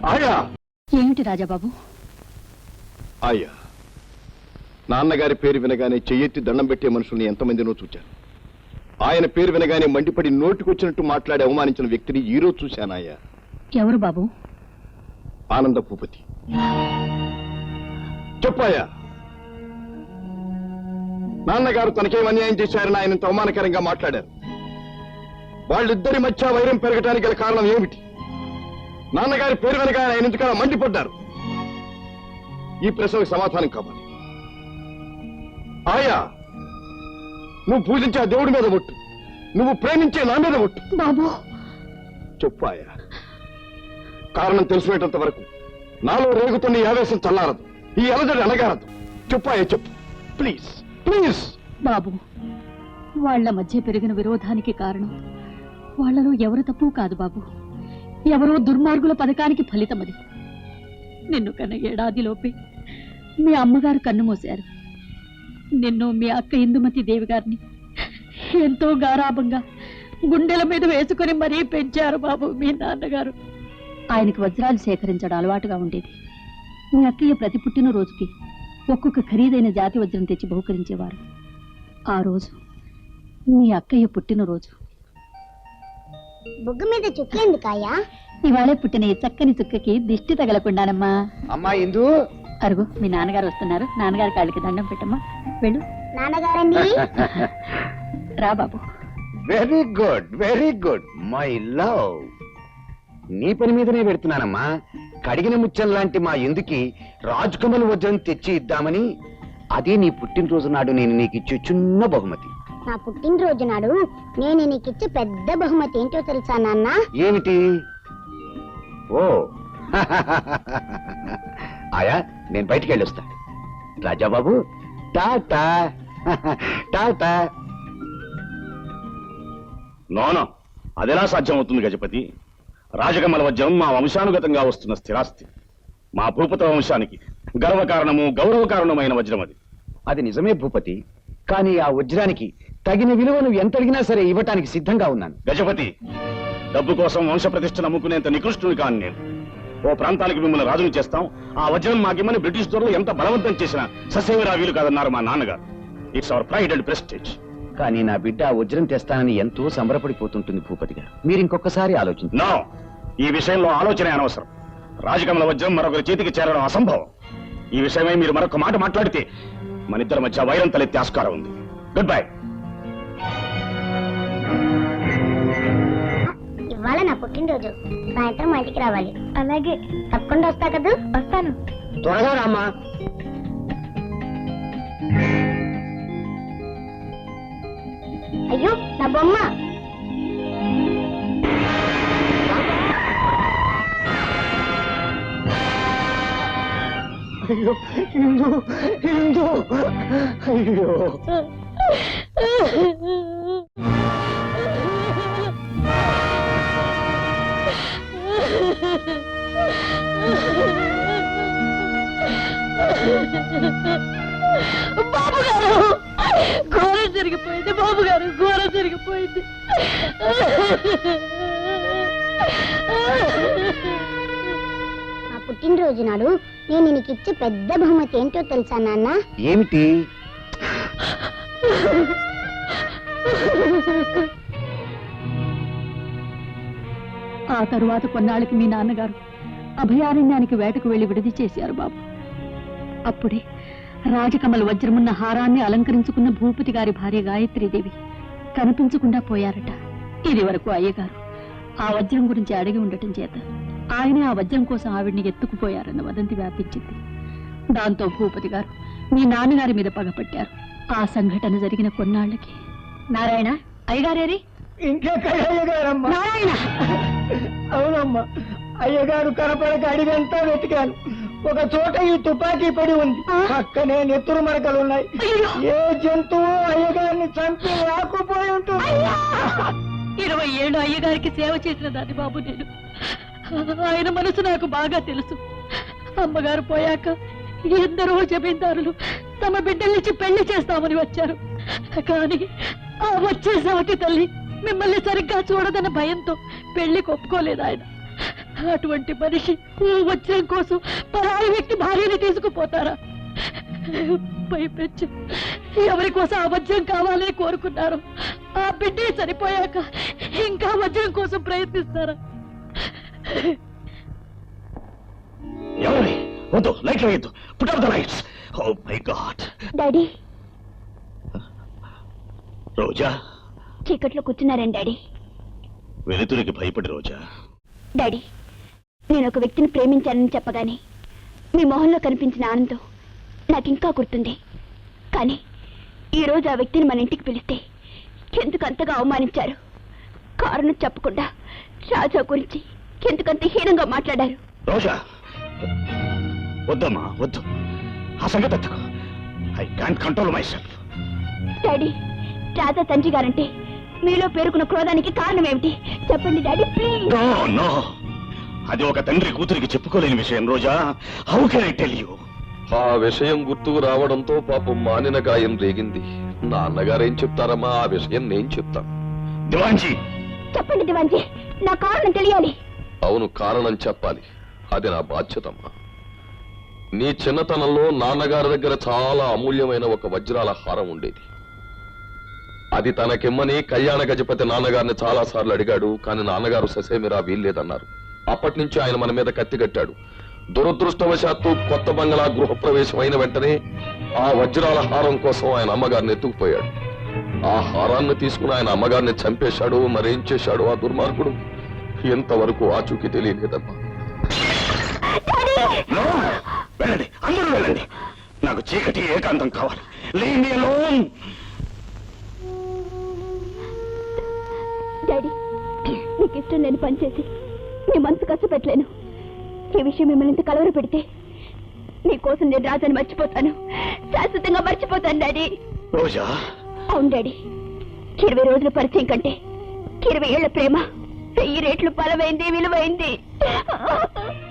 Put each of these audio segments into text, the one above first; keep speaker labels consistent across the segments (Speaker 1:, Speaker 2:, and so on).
Speaker 1: ఆయా
Speaker 2: ఏమిటి రాజాబాబు?
Speaker 1: ఆయా, నాన్నగారి పేరు వినగానే చెయ్యెత్తి దండం పెట్టే మనుషుల్ని ఎంతమందినో చూచాను. ఆయన పేరు వినగానే మండిపడి నోటికొచ్చినట్టు మాట్లాడి అవమానించిన వ్యక్తిని ఈ రోజు చూశానాయా.
Speaker 2: ఎవరు బాబు?
Speaker 1: ఆనంద భూపతి. చెప్పాయా, నాన్నగారు తనకేం అన్యాయం చేశారని ఆయన అవమానకరంగా మాట్లాడారు. వాళ్ళిద్దరి మధ్య వైరం పెరగడానికి గల కారణం ఏమిటి? నాన్నగారి పేరు వెనక ఆయన ఎందుకలా మండిపడ్డారు? ఈ ప్రశ్నకు సమాధానం కావాలి. ఆయా, నువ్వు పూజించే ఆ దేవుడి మీద ఒట్టు, నువ్వు ప్రేమించే నా మీద ఒట్టు.
Speaker 2: బాబు
Speaker 1: చెప్పు ఆయా. కారణం తెలుసుకునేటంత వరకు నాలో రేగుతున్న ఈ ఆవేశం చల్లారదు, ఈ అలజడి అనగారదు. చెప్పు ఆయా, చెప్పు ప్లీజ్ ప్లీజ్.
Speaker 2: బాబు, వాళ్ల మధ్య పెరిగిన విరోధానికి కారణం వాళ్లలో ఎవరు తప్పు కాదు బాబు, ఎవరో దుర్మార్గుల పథకానికి ఫలితం అది. నిన్ను కన్న ఏడాదిలోపే మీ అమ్మగారు కన్ను మూశారు. నిన్ను మీ అక్క ఇందుమతి దేవి గారిని ఎంతో గారాభంగా గుండెల మీద వేసుకుని మరీ పెంచారు బాబు మీ నాన్నగారు. ఆయనకు వజ్రాలు సేకరించడం అలవాటుగా ఉండేది. మీ అక్కయ్య ప్రతి పుట్టినరోజుకి ఒక్కొక్క ఖరీదైన జాతి వజ్రం తెచ్చి బహుకరించేవారు. ఆ రోజు మీ అక్కయ్య పుట్టినరోజు.
Speaker 3: బొగ్గు మీద చుక్కేందుకాయా?
Speaker 2: ఇవాళే పుట్టిన ఈ చక్కని చుక్కకి దిష్టి తగలకుండానమ్మా.
Speaker 4: అమ్మా ఇందు,
Speaker 2: అరుగు, మీ నాన్నగారు వస్తున్నారు. నాన్నగారి కాళ్ళకి దండం పెట్టమ్మా. వెళ్ళు.
Speaker 3: నాన్నగారండి.
Speaker 2: రా బాబు.
Speaker 4: Very good very good my love. నీ పని మీదనే పెడుతున్నానమ్మా. కడిగిన ముచ్చం లాంటి మా ఇందుకి రాజకమల్ వజ్రం తెచ్చి ఇద్దామని. అదే నీ పుట్టినరోజు నాడు నేను నీకు ఇచ్చే చిన్న బహుమతి.
Speaker 3: నా పుట్టినరోజు నాడు నేను నీకిచ్చే పెద్ద బహుమతి ఏంటో తెలుసా నాన్న?
Speaker 4: ఏమిటి? ఓ ఆయా, నేను బయటికి వెళ్ళొస్తా. రాజాబాబు టాటా. టాటా.
Speaker 1: నోనో, అదెలా సాధ్యం అవుతుంది గజపతి? రాజకమల వజ్రం మా వంశానుగతంగా వస్తున్న స్థిరాస్తి. మా భూపత వంశానికి గర్వకారణము గౌరవకారణమైన వజ్రం అది.
Speaker 4: అది నిజమే భూపతి, కానీ ఆ వజ్రానికి తగిన విలువను ఎంత అడిగినా సరే ఇవ్వటానికి సిద్ధంగా ఉన్నాను.
Speaker 1: గజపతి, డబ్బు కోసం వంశ ప్రతిష్ఠ నమ్ముకునేంత నికృష్టుని కాను నేను. ఓ ప్రాంతానికి మిమ్మల్ని రాజును చేస్తాం, ఆ వజ్రం మాకిమ్మని బ్రిటిష్ దొరలు ఎంత బలవంతం చేసినా ససేమిరా వీలు కాదన్నారు మా నాన్నగారు. It's our pride and prestige.
Speaker 4: కానీ నా బిడ్డ ఆ వజ్రం తెస్తానని ఎంతో సంబరపడిపోతుంటుంది భూపతి గారు. మీరు ఇంకొకసారి ఆలోచించండి.
Speaker 1: నో, ఈ విషయంలో ఆలోచనే అనవసరం. రాజకమల వజ్రం మరొకరి చేతికి చేరడం అసంభవం. ఈ విషయమై మీరు మరొక మాట మాట్లాడితే మన ఇద్దరి మధ్య వైరం తలెత్తే ఆస్కారం ఉంది. Good bye.
Speaker 3: ఇవాళ నా పుట్టినరోజు, సాయంత్రం మా ఇంటికి రావాలి. అలాగే, తప్పకుండా వస్తా కదా? వస్తాను.
Speaker 4: త్వరగా రామ్మా.
Speaker 3: అయ్యో, నా బొమ్మ.
Speaker 4: అయ్యో ఇందు, ఇందు, అయ్యో.
Speaker 2: బాబు గారు, ఘోరం జరిగిపోయింది. బాబు గారు, ఘోరం జరిగిపోయింది.
Speaker 3: నా పుట్టినరోజు నాడు నేను నీకిచ్చే పెద్ద బహుమతి ఏంటో తెలుసా నాన్న?
Speaker 4: ఏమిటి?
Speaker 2: ఆ తరువాత కొన్నాళ్ళకి మీ నాన్నగారు అభయారణ్యానికి వేటకు వెళ్లి విడిది చేశారు బాబు. అప్పుడే రాజకమల వజ్రమున్న హారాన్ని అలంకరించుకున్న భూపతి గారి భార్య గాయత్రీదేవి కనిపించకుండా పోయారట. ఇది వరకు అయ్యగారు ఆ వజ్రం గురించి అడిగి ఉండటం చేత ఆయనే ఆ వజ్రం కోసం ఆవిడ్ని ఎత్తుకుపోయారన్న వదంతి వ్యాపించింది. దాంతో భూపతి గారు మీ నాన్నగారి మీద పగపట్టారు. ఆ సంఘటన జరిగిన కొన్నాళ్ళకి నారాయణ అయ్యగారేరి
Speaker 5: ఇంకెక్కడయ్యగారమ్మా?
Speaker 2: నారాయణ.
Speaker 5: అవునమ్మా, అయ్యగారు కనపడక అడిగంతా వెతికాను. ఒక చోట ఈ తుపాకీ పడి ఉంది, పక్కనే నెత్తురు మరకలున్నాయి. ఏ జంతువు అయ్యగారిని చంపి రాకపోయి ఉంటుంది.
Speaker 2: 20 ఏళ్ళు అయ్యగారికి సేవ చేసిన దాన్ని బాబు నేను. ఆయన మనసు నాకు బాగా తెలుసు. అమ్మగారు పోయాక ఎందరో జమీందారులు తమ బిడ్డల్నిచ్చి పెళ్లి చేస్తామని వచ్చారు. కానీ ఆ వచ్చే సవతి తల్లి మిమ్మల్ని సరిగ్గా చూడదన్న భయంతో పెళ్లికి ఒప్పుకోలేదు ఆయన. అటువంటి మనిషి ఓ వజ్రం కోసం పరాయి వ్యక్తి భార్యని తీసుకుపోతారా? పైపెచ్చు ఎవరి కోసం ఆ వజ్రం కావాలని కోరుకున్నారు, ఆ బిడ్డే చనిపోయాక ఇంకా వజ్రం కోసం ప్రయత్నిస్తారా?
Speaker 1: ఎవరి వద్దు, లైట్ వేయద్దు. Put off the lights. Oh my god.
Speaker 3: Daddy
Speaker 1: Roja,
Speaker 3: చీకట్లో కూర్చున్నారండి డాడీ.
Speaker 1: వెలుతురికి భయపడి రోజా.
Speaker 3: డాడీ, నేను ఒక వ్యక్తిని ప్రేమించానని చెప్పగానే మీ మొహంలో కనిపించిన ఆనందం నాకింకా గుర్తుంది. కానీ ఈరోజు ఆ వ్యక్తిని మన ఇంటికి పిలిస్తే ఎందుకు అంతగా అవమానించారు? కారణం చెప్పకుండా రాజా గురించి ఎందుకంత హీనంగా మాట్లాడారు?
Speaker 1: రోజా, వద్దమ్మా, వద్దు. ఆ సంగతి ఎత్తుకో. I can't control myself.
Speaker 3: Daddy, Raja తండ్రి గారంటే మీలో పేరుకున్న క్రోధానికి కారణం ఏమిటి? చెప్పండి డాడీ, ప్లీజ్.
Speaker 1: నో నో, అది ఒక తండ్రి కూతురికి చెప్పుకోలేని విషయం Roja. How can I tell you?
Speaker 6: ఆ విషయం గుర్తుకు రావడంతో పాపం మానిన గాయం రేగింది. నాన్నగారేం చెప్తారమ్మా? ఆ విషయం నేను చెప్తాను.
Speaker 1: దివాన్జీ,
Speaker 3: చెప్పండి దివాన్జీ, నా కారణం తెలియాలి.
Speaker 6: అవును, కారణం చెప్పాలి. అది నా బాధ్యతమ్మా. నీ చిన్నతనంలో నాన్నగారి దగ్గర చాలా అమూల్యమైన ఒక వజ్రాల హారం ఉండేది. అది తనకిమ్మని కళ్యాణ గజపతి నాన్నగారిని చాలా సార్లు అడిగాడు. కానీ నాన్నగారు ససేమిరా వీల్లేదన్నారు. అప్పటి నుంచి ఆయన మన మీద కత్తి కట్టాడు. దురదృష్టవశాత్తు కొత్త బంగళా గృహప్రవేశం అయిన వెంటనే ఆ వజ్రాల హారం కోసం ఆయన అమ్మగారిని ఎత్తుకుపోయాడు. ఆ హారాన్ని తీసుకుని ఆయన అమ్మగారిని చంపేశాడు. మరేం చేశాడు ఆ దుర్మార్గుడు? ఎంతవరకు ఆచూకీ తెలియలేదమ్మా.
Speaker 1: No! వెళ్ళండి, అందరూ వెళ్ళండి. నాకు చీకటి ఏకాంతం కావాలి. Leave me alone.
Speaker 3: డాడీ, నీకు ఇష్టం లేని పని చేసి నీ మనసు కష్టపెట్టలేను. ఈ విషయం మిమ్మల్ని ఇంత కలవర పెడితే నీకోసం నేను రాజాని మర్చిపోతాను, శాశ్వతంగా మర్చిపోతాను డాడీ.
Speaker 1: రోజా,
Speaker 3: అవును డాడీ, 20 రోజుల పరిచయం కంటే 20 ఏళ్ల ప్రేమ 1000 రెట్లు బలమైంది, విలువైంది.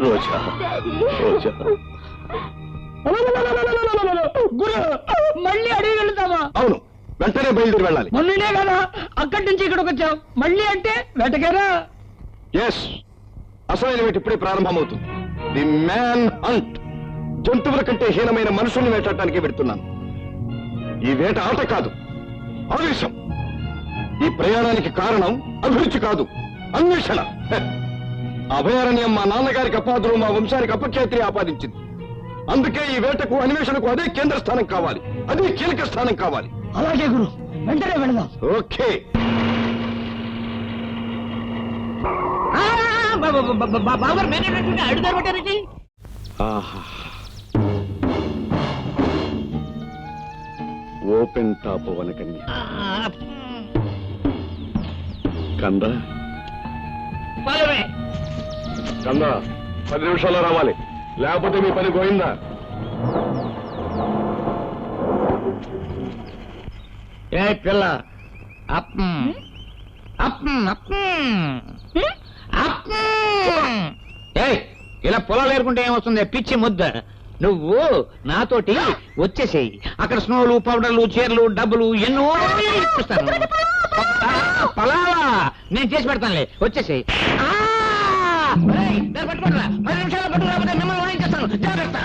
Speaker 1: రోజా, రోజా.
Speaker 5: గురు, మళ్ళీ అడిగి వెళ్తామా?
Speaker 1: అవును, వెంటనే బయలుదేరి వెళ్ళాలి.
Speaker 5: మొన్ననే కదా అక్కడి నుంచి ఇక్కడికి వచ్చాం, మళ్ళీ అంటే వెటకేరా?
Speaker 1: ఎస్, అసలైన వేట ఇప్పుడే ప్రారంభమవుతుంది. The man hunt. జంతువుల కంటే హీనమైన మనుషుల్ని వేటాడటానికి పెడుతున్నాను. ఈ వేట ఆట కాదు, ఆవేశం. ఈ ప్రయాణానికి కారణం అభిరుచి కాదు, అన్వేషణ. అభయారణ్యం మా నాన్నగారికి అపాదులు, మా వంశానికి అపఖ్యాతిని ఆపాదించింది. అందుకే ఈ వేటకు అన్వేషణకు అదే కేంద్ర స్థానం కావాలి, అదే కీలక స్థానం కావాలి.
Speaker 5: అలాగే గురు, వెంటనే వెళదాం.
Speaker 1: ఓకే. ఓపెన్ టాప్ వనకన్య కంద కంద 10 నిమిషాల్లో రావాలి, లేకపోతే మీ పని పోయిందా?
Speaker 5: ఏ పిల్ల, ఇలా పొలాలు ఏరుకుంటే ఏమొస్తుంది? పిచ్చి ముద్ద. నువ్వు నాతోటి వచ్చేసేయి. అక్కడ స్నోలు, పౌడర్లు, చీరలు, డబ్బులు ఎన్నో ఇప్పిస్తాను. పొలాలా నేను చేసి పెడతానులే, వచ్చేసేయి. పట్టుకోరా, 10 నిమిషాలు పట్టు, రాకపోతే మిమ్మల్ని వాయించేస్తాను. జాగ్రత్త.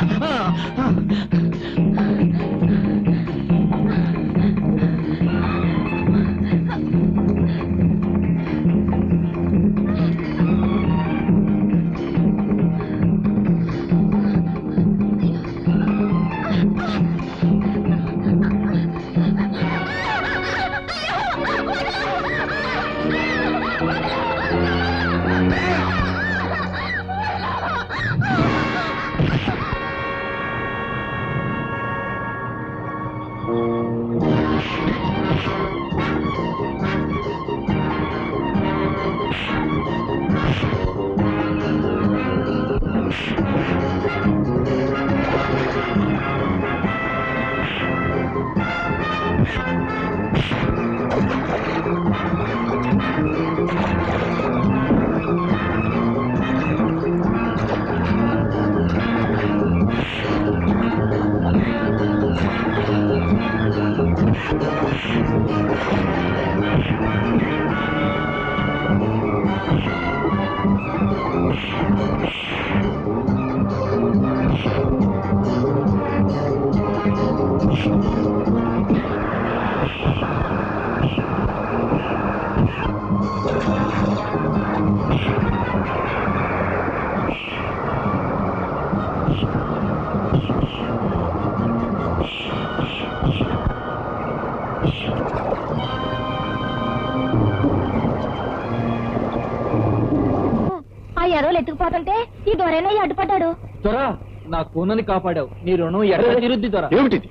Speaker 3: ఆ ఎదవలు ఎత్తుకుపోతుంటే ఈ దొరైనా అడ్డుపడ్డాడు.
Speaker 5: దొరా, నా కూనని కాపాడావు. నీ రుణం ఎక్కడ తిరుద్ది దొరా.
Speaker 1: ఏమిటిది?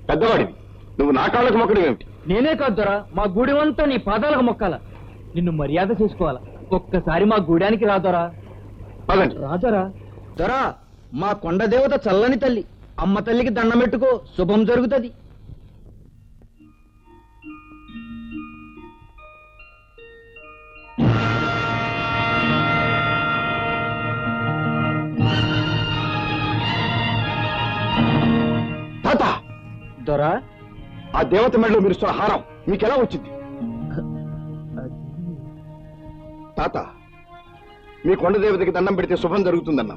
Speaker 1: పెద్దవాడివి, నువ్వు నా కాళ్ళకు మొక్కడం ఏమిటి?
Speaker 5: నేనే కాదు దొరా, మా గూడెమంతా నీ పాదాలకు మొక్కాల. నిన్ను మర్యాద చేసుకోవాలా. ఒక్కసారి మా గూడానికి రాదొరా.
Speaker 1: పదండి.
Speaker 5: రాదొరా. దొరా, మా కొండ దేవత చల్లని తల్లి. అమ్మ తల్లికి దండం పెట్టుకో, శుభం జరుగుతుంది.
Speaker 1: తాత,
Speaker 5: దొరా,
Speaker 1: ఆ దేవత మెడలో మీరు హారం మీకెలా వచ్చింది? తాత, మీ కొండ దేవతకి దండం పెడితే శుభం జరుగుతుందన్నా.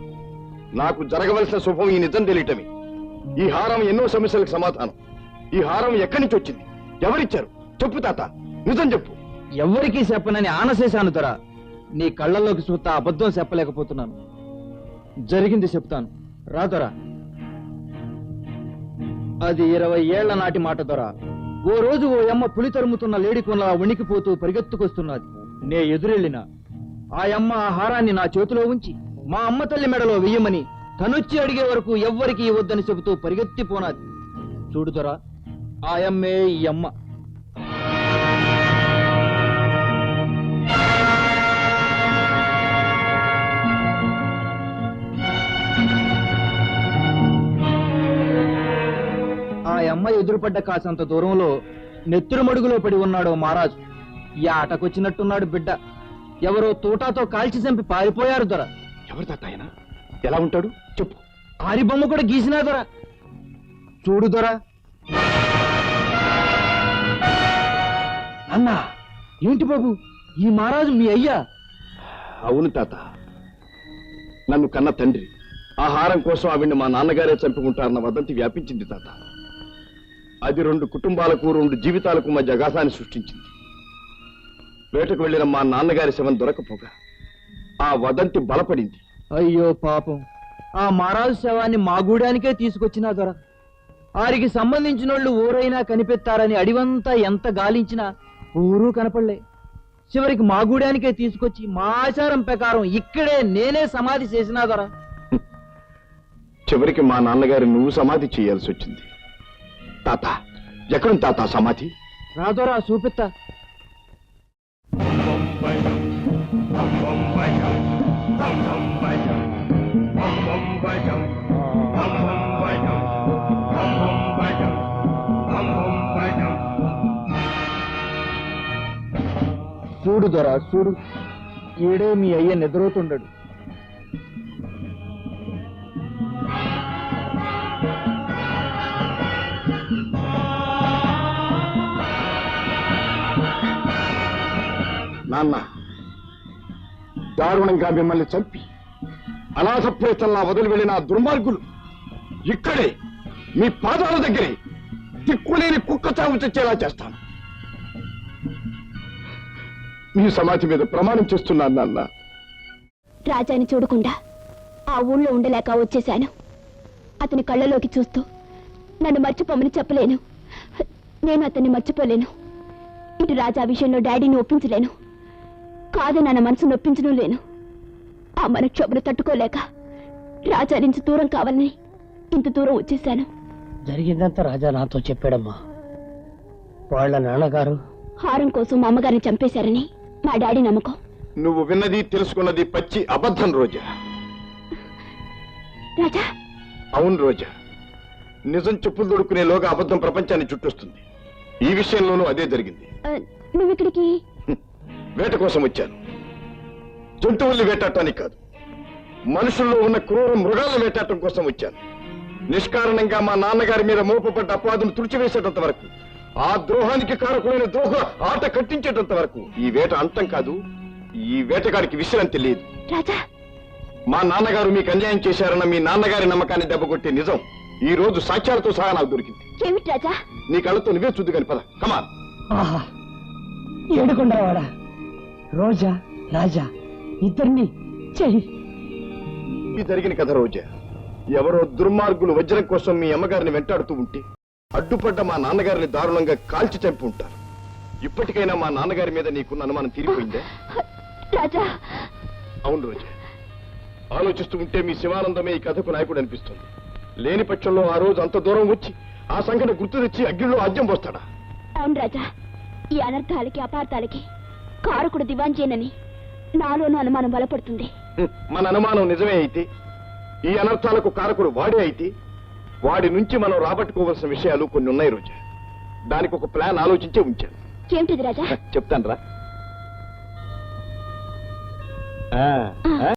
Speaker 1: నాకు జరగవలసిన శుభం ఈ నిజం తెలియటమే. ఈ హారం ఎన్నో సమస్యలకు సమాధానం. ఈ హారం ఎక్కడి నుంచి వచ్చింది? ఎవరిచ్చారు? చెప్పు తాత, నిజం చెప్పు.
Speaker 5: ఎవ్వరికీ చెప్పనని ఆనసేశాను దొరా. నీ కళ్ళల్లోకి చూస్తా అబద్ధం చెప్పలేకపోతున్నాను. జరిగింది చెప్తాను. రాదొరా. అది 20 ఏళ్ల నాటి మాట దొరా. ఓ రోజు ఓ అమ్మ పులి తరుముతున్న లేడికొనలా వణికిపోతూ పరిగెత్తుకొస్తున్నది. నే ఎదురెళ్ళినా ఆ అమ్మ ఆ హారాన్ని నా చేతిలో ఉంచి మా అమ్మ తల్లి మెడలో వెయ్యమని తనొచ్చి అడిగే వరకు ఎవ్వరికీ ఇవ్వద్దని చెబుతూ పరిగెత్తిపోనాది. చూడుదొరా, ఆ అమ్మే ఈ అమ్మ. ఆ అమ్మ ఎదురుపడ్డ కాసంత దూరంలో నెత్తురు మడుగులో పడి ఉన్నాడో మహారాజు. ఈ ఆటకొచ్చినట్టున్నాడు బిడ్డ. ఎవరో తోటాతో కాల్చి చంపి పారిపోయారు దొర.
Speaker 1: ఎవరు తాత ఆయన? ఎలా ఉంటాడు చెప్పు.
Speaker 5: ఆరి బొమ్మ కూడా గీసినా దొర. చూడు దొర. అన్నా, ఏంటి బాబు, ఈ మహారాజు మీ అయ్యా?
Speaker 1: అవును తాత, నన్ను కన్న తండ్రి. ఆ హారం కోసం ఆవిడ్ని మా నాన్నగారే చంపుకుంటారన్న వదంతి వ్యాపించింది తాత. అది 2 కుటుంబాలకు 2 జీవితాలకు మధ్య అగాధాన్ని సృష్టించింది. వేటకు వెళ్లిన మా నాన్నగారి శవం దొరకపోగా ఆ వదంతి బలపడింది.
Speaker 5: అయ్యో పాపం, ఆ మహారాజు శవాన్ని మా గూడానికే తీసుకొచ్చినా దొర. ఆరికి సంబంధించిన వాళ్ళు ఊరైనా కనిపెత్తారని అడివంతా ఎంత గాలించినా ఊరు కనపడలే. చివరికి మా గూడానికే తీసుకొచ్చి మా ఆచారం ప్రకారం ఇక్కడే నేనే సమాధి చేసినా దొర.
Speaker 1: చివరికి మా నాన్నగారి నువ్వు సమాధి చేయాల్సి వచ్చింది. తాత, ఎక్కడుంది తాత సమాధి?
Speaker 5: రాదోరా, చూపిత్తా. చూడు దొరా, చూడు. ఈడే మీ అయ్య నిద్రవుతుండడు.
Speaker 1: నాన్న, దారుణంగా మిమ్మల్ని చంపి అనాథ ప్రేతల్లా వదిలి వెళ్ళిన ఆ దుర్మార్గులు ఇక్కడే మీ పాదాల దగ్గరే దిక్కులేని కుక్క చావు చచ్చేలా చేస్తాను. మీ సమాధి మీద ప్రమాణం చేస్తున్నాను నాన్న.
Speaker 3: రాజాని చూడకుండా ఆ ఊళ్ళో ఉండలేక వచ్చేశాను. అతని కళ్ళలోకి చూస్తూ నన్ను మర్చిపోమని చెప్పలేను. నేను అతన్ని మర్చిపోలేను. ఇటు రాజా విషయంలో డాడీని ఒప్పించలేను. కాదు, నా మనసు నొప్పించడం లేను. ఆ మనక్షోభను తట్టుకోలేక రాజా నుంచి దూరం కావాలని ఇంత దూరం వచ్చేశాను.
Speaker 5: జరిగిందంతా రాజా నాతో చెప్పాడమ్మా. వాళ్ళ నాన్నగారు
Speaker 3: హారం కోసం మా అమ్మగారిని చంపేశారని మా డాడీ నమ్మకం.
Speaker 1: నువ్వు విన్నది తెలుసుకున్నది పచ్చి అబద్ధం రోజా.
Speaker 3: రాజా,
Speaker 1: అవును రోజా, నిజం చెప్పులు దొడుకునేలోగా అబద్ధం ప్రపంచాన్ని చుట్టొస్తుంది. ఈ విషయంలోనూ అదే జరిగింది.
Speaker 3: నువ్వు ఇక్కడికి
Speaker 1: వేట కోసం వచ్చాను. జంతువుల్ని వేటాడటానికి కాదు, మనుషుల్లో ఉన్న క్రూర మృగాలను వేటాడటం కోసం వచ్చాను. నిష్కారణంగా మా నాన్నగారి మీద మోపబడ్డ అపవాదును తుడిచివేసేటంత వరకు, ఆ ద్రోహానికి కారకులైన ద్రోహ ఆట కట్టించేటంత వరకు ఈ వేట అంతం కాదు, ఈ వేటగాడికి విషయం తెలియదు.
Speaker 3: రాజా
Speaker 1: మా నాన్నగారు మీకు అన్యాయం చేశారన్న మీ నాన్నగారి నమ్మకాన్ని దెబ్బకొట్టే నిజం ఈ రోజు సాక్ష్యాలతో సహా నాకు దొరికింది.
Speaker 3: ఏమిటి రాజా?
Speaker 1: నీ కళ్ళతో నువ్వే చూద్దు కాని పద. కమాన్.
Speaker 5: ఆహా ఏడుకొండవాడా, రోజా, రాజా ఇద్దరిని చెయ్యి.
Speaker 1: ఈ జరిగిన కథ రోజా. ఎవరో దుర్మార్గులు వజ్రం కోసం మీ అమ్మగారిని వెంటాడుతూ ఉంటే అడ్డుపడ్డ మా నాన్నగారిని దారుణంగా కాల్చి చంపి ఉంటారు. ఇప్పటికైనా మా నాన్నగారి మీద నీకున్న అనుమానం తీరిపోయిందే?
Speaker 3: రాజా
Speaker 1: అవును రోజా. ఆలోచిస్తూ ఉంటే మీ శివానందమే ఈ కథకు నాయకుడు అనిపిస్తుంది. లేని పక్షంలో ఆ రోజు అంత దూరం వచ్చి ఆ సంఘటన గుర్తు తెచ్చి అగ్గిలో ఆజ్యం పోస్తాడా?
Speaker 3: అవును రాజా, ఈ అనర్థాలకి అపార్థాలకి కారకుడు దివాంజేనని నాలోనూ అనుమానం బలపడుతుంది.
Speaker 1: మన అనుమానం నిజమే అయితే, ఈ అనర్థాలకు కారకుడు వాడే అయితే, వాడి నుంచి మనం రాబట్టుకోవాల్సిన విషయాలు కొన్ని ఉన్నాయి రోజా. దానికి ఒక ప్లాన్ ఆలోచించే ఉంచాను.
Speaker 3: ఏమిటిది రాజా?
Speaker 1: చెప్తాను రా.